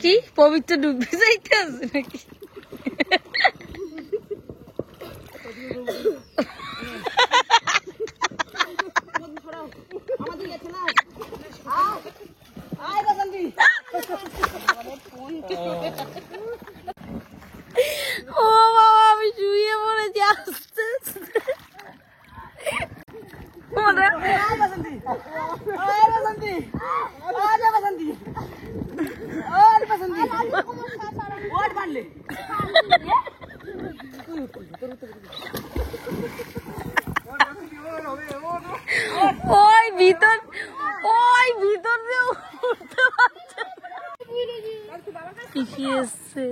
কি পবিত্র ডুববে যাইতে আছে নাকি? ও বাবা, আমি শুয়ে পড়েছি আস্তে ওই ভিতর দিয়ে উঠতে পারছে পিছিয়ে এসছে।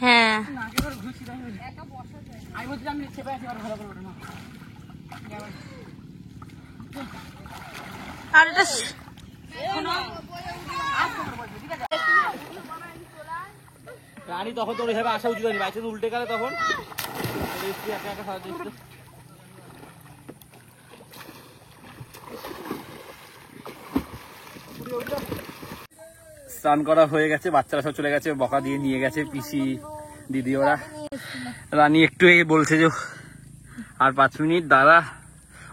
হ্যাঁ আর এটা রানী তখন তোর হিসাবে আসা উচিত হয়নি, বাইকে উল্টে গেলে তখন স্নান করা হয়ে গেছে, বাচ্চারা সব চলে গেছে, বকা দিয়ে নিয়ে গেছে পিসি দিদি ওরা। রানী একটু বলছে যে আর 5 মিনিট দাঁড়া,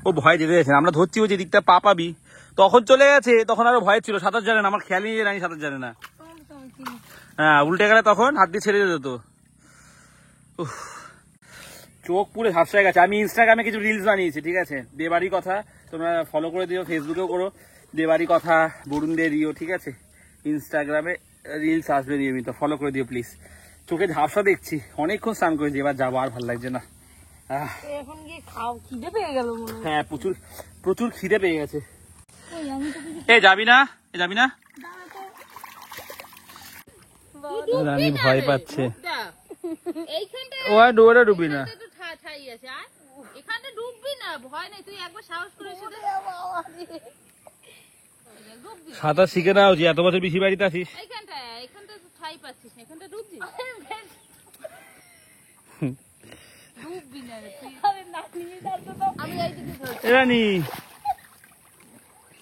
ও ভয় যেতে গেছে, আমরা ধরছি ও যে দিকটা পা পাবি, তখন চলে গেছে, তখন আরো ভয় ছিল, সাঁতার জানে না, আমার খেয়াল নিয়ে রানী সাঁতার জানে না। হ্যাঁ উল্টে গেলে তখন হাত দিয়ে ছেড়ে যেত। চোখ পুরো ঝাপসা হয়ে গেছে। আমি ইনস্টাগ্রামে কিছু রিলস বানিয়েছি, ঠিক আছে, দেবাড়ি কথা, তোমরা ফলো করে দিও, ফেসবুকেও করো, দেবাড়ি কথা বরুণ দে রিও, ঠিক আছে, ইনস্টাগ্রামে রিলস আসবে নিয়মিত, ফলো করে দিও প্লিজ। চোখে ঝাপসা দেখছি, অনেকক্ষণ স্নান করেছি, এবার যাবো, আর ভালো লাগছে না। হ্যাঁ প্রচুর প্রচুর খিদে পেয়ে গেছে। এ যাবি না, যাবি না? রানী ভয় পাচ্ছে। ওরা ডুবি না, সাঁতার শিখে নাও, যে এত বছর পিসি বাড়িতে আসিস। রানী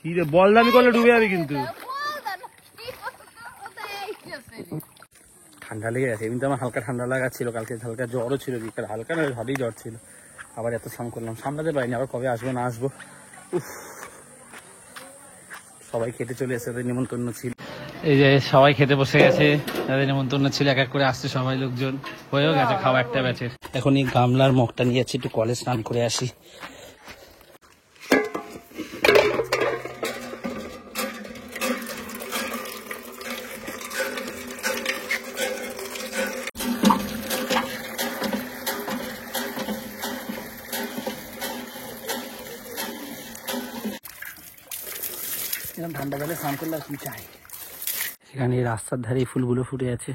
কি রে, বল দামি করলে ডুবে যাবি কিন্তু। ঠান্ডা লেগে গেছে, এমনিতে আমার হালকা ঠান্ডা লাগা ছিল, কালকে হালকা জ্বরও ছিল, বিকাল হালকা না ভালোই জ্বর ছিল, আবার এত স্নান করলাম, সামলাতে পারিনি, আবার কবে আসবো না আসবো। সবাই খেতে চলে এসে, তাদের নিমন্ত্রণ ছিল। এই যে সবাই খেতে বসে গেছে, তাদের নিমন্ত্রণ ছিল, এক এক করে আসছে সবাই, লোকজন হয়েও গেছে খাওয়া একটা ব্যাচের। এখন এই গামলার মগটা নিয়ে যাচ্ছি, একটু কলে স্নান করে আসি। ঠান্ডা জলে স্নান করলে আর কি চাই। সেখানে রাস্তার ধারে এই ফুলগুলো ফুটে আছে,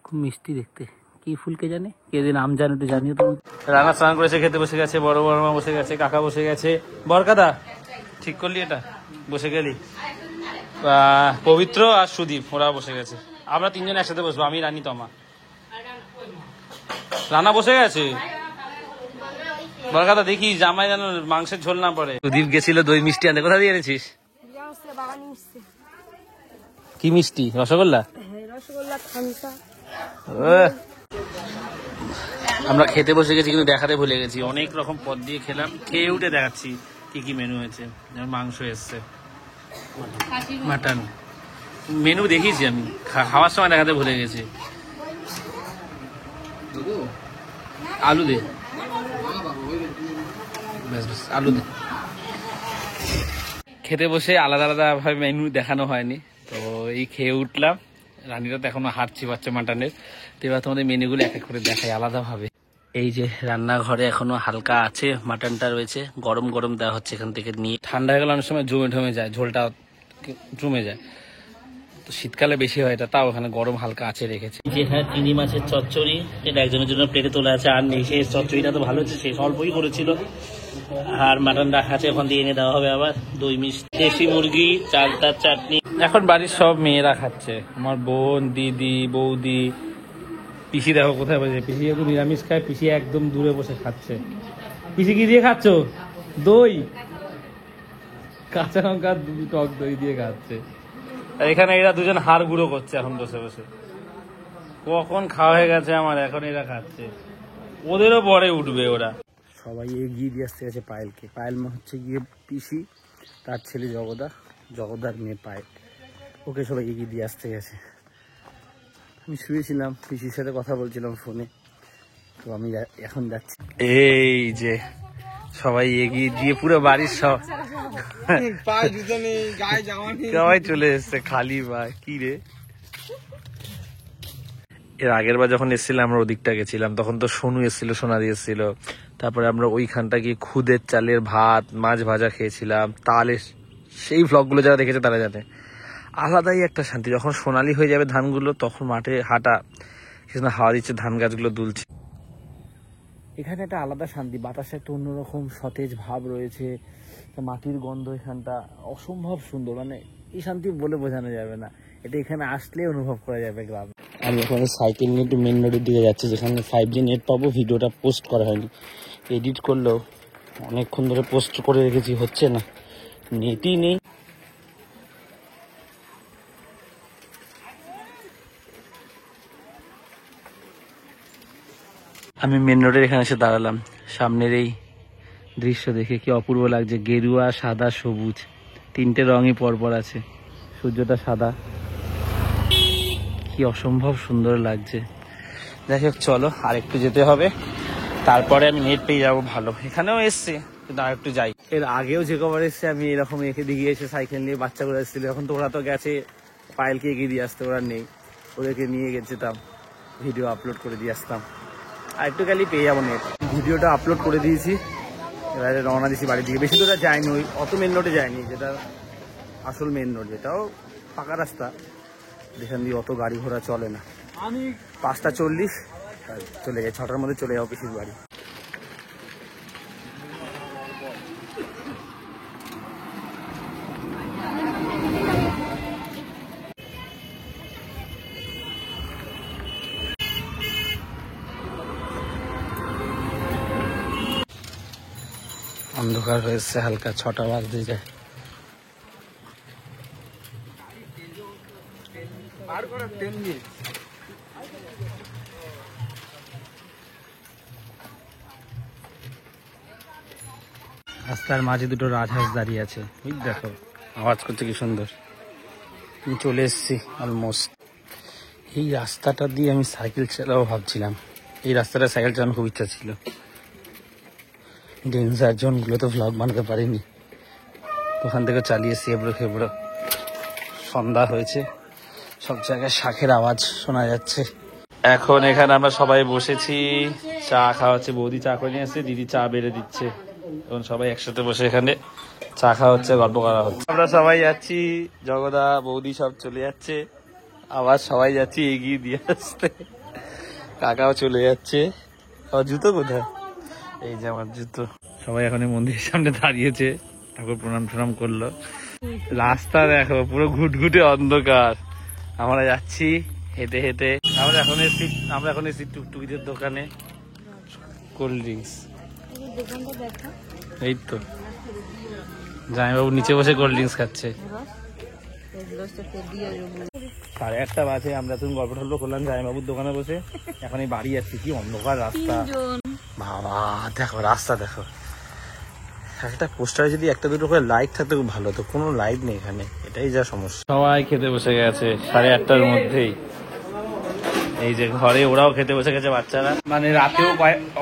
খুব মিষ্টি দেখতে, কি ফুল কে জানে, কে যে নাম জানে তো জানিও তুমি। রানা স্নান করেছে, খেতে বসে গেছে, বড় বড় মা বসে গেছে, কাকা বসে গেছে, বরকাদা ঠিক করলি এটা, বসে গেলি, পবিত্র আর সুদীপ ওরা বসে গেছে, আমরা 3জন একসাথে বসবো, আমি রানী তমা। রানা বসে গেছে, বরকাদা দেখি জামাই যেন মাংসের ঝোল না পড়ে। সুদীপ গেছিল দই মিষ্টি আনতে, কোথা দিয়ে এনেছিস? কি মিষ্টি? রসগোল্লা? আমরা খেতে বসে গেছি, কিন্তু দেখাতে ভুলে গেছি, অনেক রকম পদ দিয়ে খেলাম, খেয়ে উঠে দেখাচ্ছি কি কি মেনু হয়েছে। মাংস এসছে, মাটন, মেনু দেখিয়েছি আমি, খাওয়ার সময় দেখাতে ভুলে গেছি। আলু দে, আলু দে। খেতে বসে আলাদা আলাদা ভাবে মেনু দেখানো হয়নি, তো এই খেয়ে উঠলাম, রানীরা তো এখনো হাত চিবাচ্ছে মাটনের, তো এবার তোমাদের মেনুগুলো এক এক করে দেখাই আলাদা ভাবে। এই যে রান্নাঘরে এখনো হালকা আছে, মাটনটা রয়েছে, গরম গরম দেওয়া হচ্ছে এখান থেকে নিয়ে, ঠান্ডা হয়ে গেলে অনেক সময় জমে ঠমে যায়, ঝোলটা জমে যায়, তো শীতকালে বেশি হয় এটা, তাও ওখানে গরম হালকা আছে রেখেছে। যে হ্যাঁ চিংড়ি মাছের চচ্চড়ি, এটা একজনের জন্য প্লেটে তোলা আছে, আর নেই, সেই চচ্চড়িটা তো ভালো হচ্ছে, শেষ অল্পই করেছিল, আর মাটন রাখা আছে, ওখান দিয়ে এনে দেওয়া হবে আবার দই মিষ্টি, দেশি মুরগি, চালতার চাটনি। এখন বাড়ির সব মেয়েরা খাচ্ছে, আমার বোন, দিদি, বৌদি, পিসি দেখো কোথায় বসে। পিসি একটু নিরামিষ খায়, পিসি একদম দূরে বসে খাচ্ছে। পিসি কি দিয়ে খাচ্ছ? দই, কাঁচা লঙ্কা, টক দই দিয়ে খাচ্ছে। আর এখানে এরা দুজন হাড় গুঁড়ো করছে এখন বসে বসে। কখন খাওয়া হয়ে গেছে আমার, এখন এরা খাচ্ছে, ওদেরও পরে উঠবে ওরা। সবাই এগিয়ে দিয়ে আসতে গেছে পায়েলকে। পায়েল হচ্ছে গিয়ে পিসি, তার ছেলে জগদা, জগদার মেয়ে পায়েল, ওকে সবাই এগিয়ে দিয়ে আসতে গেছে। আমি শুয়েছিলাম, পিসির সাথে কথা বলছিলাম ফোনে, তো আমি এখন যাচ্ছি। এই যে সবাই এগিয়ে দিয়ে পুরো বাড়ির সবাই চলে এসছে, খালি বা কি রে। এর আগের বার যখন এসেছিলাম আমরা ওদিকটা গেছিলাম, তখন তো সোনু এসেছিল, সোনাদি এসেছিল। তারপরে আমরা ওইখানটা গিয়ে খুদের চালের ভাত, মাছ ভাজা খেয়েছিলাম। তাহলে সেই ভ্লগগুলো যারা দেখেছে তারা জানে, আলাদাই একটা শান্তি। যখন সোনালি হয়ে যাবে ধানগুলো, তখন মাঠে হাঁটা, সেখানে হাওয়া দিচ্ছে, ধান গাছগুলো দুলছে, এখানে একটা আলাদা শান্তি। বাতাসে একটা অন্যরকম সতেজ ভাব রয়েছে, মাটির গন্ধ এখানটা অসম্ভব সুন্দর। মানে এই শান্তি বলে বোঝানো যাবে না, এটা এখানে আসলে অনুভব করা যাবে গ্রামে। আমি ওখানে সাইকেল নিয়ে একটু মেন রোডের দিকে যাচ্ছি, যেখানে 5G নেট পাবো। ভিডিওটা পোস্ট করা হয়নি, এডিট করলেও অনেকক্ষণ ধরে পোস্ট করে রেখেছি, হচ্ছে না, নেটই নেই। আমি মেন রোডের এখানে এসে দাঁড়ালাম, সামনের এই দৃশ্য দেখে কি অপূর্ব লাগছে। গেরুয়া, সাদা, সবুজ, তিনটে রঙই পরপর আছে, সূর্যটা সাদা, কি অসম্ভব সুন্দর লাগছে। যাই হোক চলো, আর একটু যেতে হবে, তারপরে আমি নেট পেয়ে যাবো ভালো। এখানেও এসছি, কিন্তু আর একটু যাই। এর আগেও যে কবার এসছে আমি এরকম এঁকে দিয়ে এসে সাইকেল নিয়ে, বাচ্চাগুলো এসেছিল, এখন তো ওরা তো গেছে পায়েলকে এগিয়ে দিয়ে আসতে, ওরা নেই, ওদেরকে নিয়ে গেছিলাম, ভিডিও আপলোড করে দিয়ে আসতাম। আর একটু গেলেই পেয়ে যাবো নেট। ভিডিওটা আপলোড করে দিয়েছি, এবারে রওনা দিয়েছি বাড়ির দিকে। বেশি দূরে যায়নি, ওই অত মেন রোডে যায়নি, যেটা আসল মেন রোড, যেটাও ফাঁকা রাস্তা, যেখান দিয়ে অত গাড়ি ঘোড়া চলে না। 5:40 চলে যায়, 6টার মধ্যে চলে যাবো পিসির বাড়ি। অন্ধকার হয়েছে হালকা, 6টা বাজতে যায়। রাস্তার মাঝে দুটো রাজহাঁস দাঁড়িয়ে আছে, দেখো আওয়াজ করছে কি সুন্দর। আমি চলে এসেছি অলমোস্ট। এই রাস্তাটা দিয়ে আমি সাইকেল চালাবো ভাবছিলাম, এই রাস্তাটা সাইকেল চালানোর খুব ইচ্ছা ছিল। ডেঞ্জার জোনগুলো তো ভ্লগ বানাতে পারিনি, ওখান থেকে চালিয়েছি এবড়ো খেবড়ো। সন্ধ্যা হয়েছে, সব জায়গায় শাঁখের আওয়াজ শোনা যাচ্ছে। এখন এখানে আমরা সবাই বসেছি, চা খাওয়া হচ্ছে। বৌদি চা করে নিয়ে আসছে, দিদি চা বেড়ে দিচ্ছে, এখন সবাই একসাথে বসে এখানে চা খাওয়া হচ্ছে, গল্প করা হচ্ছে। আমরা সবাই যাচ্ছি, জগদা, বৌদি সব চলে যাচ্ছে, আবার সবাই যাচ্ছি এগিয়ে দিয়ে আসতে। কাকাও চলে যাচ্ছে। আমার জুতো কোথায়? এই যে আমার জুতো। সবাই এখন মন্দিরের সামনে দাঁড়িয়েছে, ঠাকুর প্রণাম টনাম করলো। রাস্তা দেখো পুরো ঘুটঘুটে অন্ধকার, আমরা যাচ্ছি হেঁটে হেঁটে। আমরা এখন এসেছি টুকটুকিদের দোকানে, কোল্ড ড্রিঙ্কস। এই তো জামাইবাবু নিচে বসে কোল্ড ড্রিঙ্কস খাচ্ছে। 8:30 বাজে, আমরা তুমি গল্প টল্প করলাম জামাইবাবুর দোকানে বসে। এখন এই বাড়ি যাচ্ছি, কি অন্ধকার রাস্তা বাবা, দেখো রাস্তা দেখো। একটা পোস্টারে যদি একটা দুটো করে লাইট থাকতো খুব ভালো, তো কোনো লাইট নেই এখানে, এটাই যা সমস্যা। সবাই খেতে বসে গেছে 8:30টার মধ্যেই। এই যে ঘরে ওরাও খেতে বসে গেছে, বাচ্চারা। মানে রাতেও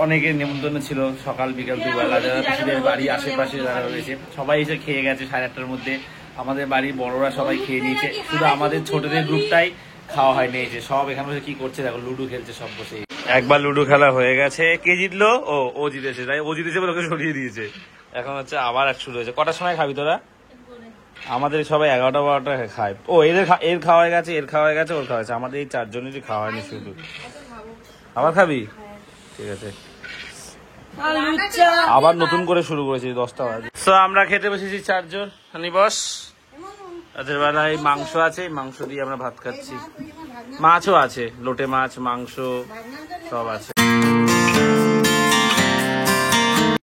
অনেকের নেমন্তন্ন ছিল, সকাল বিকাল দুবেলা, যারা পিসিদের বাড়ি আশেপাশে যারা রয়েছে সবাই এসে খেয়ে গেছে 8:30টার মধ্যে। আমাদের বাড়ির বড়রা সবাই খেয়ে নিয়েছে, শুধু আমাদের ছোটদের গ্রুপটাই খাওয়া হয়নি। এই যে সব এখানে বসে কি করছে দেখো, লুডো খেলছে সব বসে। একবার লুডো খেলা হয়ে গেছে, কে জিতলো? ও জিতেছে, তাই ও জিতেছে বলে ওকে সরিয়ে দিয়েছে। এখন হচ্ছে আবার এক শুরু হয়েছে। কটার সময় খাবি তোরা? আমাদের সবাই 11টা 12টা খায়। ও এর খাওয়া হয়ে গেছে, এর খাওয়া হয়ে গেছে, ওর খাওয়া হয়েছে, আমাদের এই 4 জনেরই খাওয়া হয়নি শুধু। আবার খাবি? ঠিক আছে। আবার নতুন করে শুরু করেছি 10টা বাজে। তো আমরা খেতে বসেছি 4 জন। হানি বস, রাতের বেলায় মাংস আছে, মাংস দিয়ে আমরা ভাত খাচ্ছি। মাছও আছে, লোটে মাছ, মাংস সব আছে।